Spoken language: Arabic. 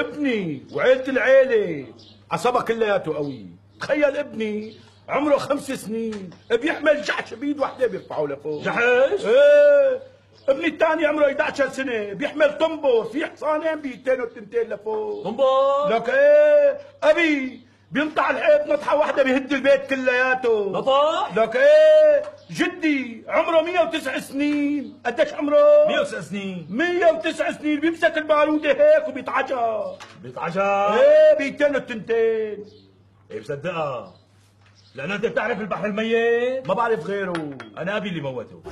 ابني وعيلة العيلة عصبها كلياته قوي. تخيل ابني عمره 5 سنين بيحمل جحش بيد وحده بيرفعه لفوق. جحش؟ ايه. ابني الثاني عمره 11 سنة بيحمل طنبور في حصانين بيدتين وتنتين لفوق. طنبور؟ لك ايه. ابي بينطع الحيط نطحة واحدة بيهد البيت كلياته. نطح؟ لك ايه. جدي عمره 109 سنين. قديش عمره؟ 109 سنين. 109 سنين بيمسك البارودة هيك وبيتعجى. بيتعجى؟ ايه بيدتين وتنتين. ايه بصدقها، لأنه أنت بتعرف البحر الميت؟ ما بعرف غيره. أنا أبي اللي موته.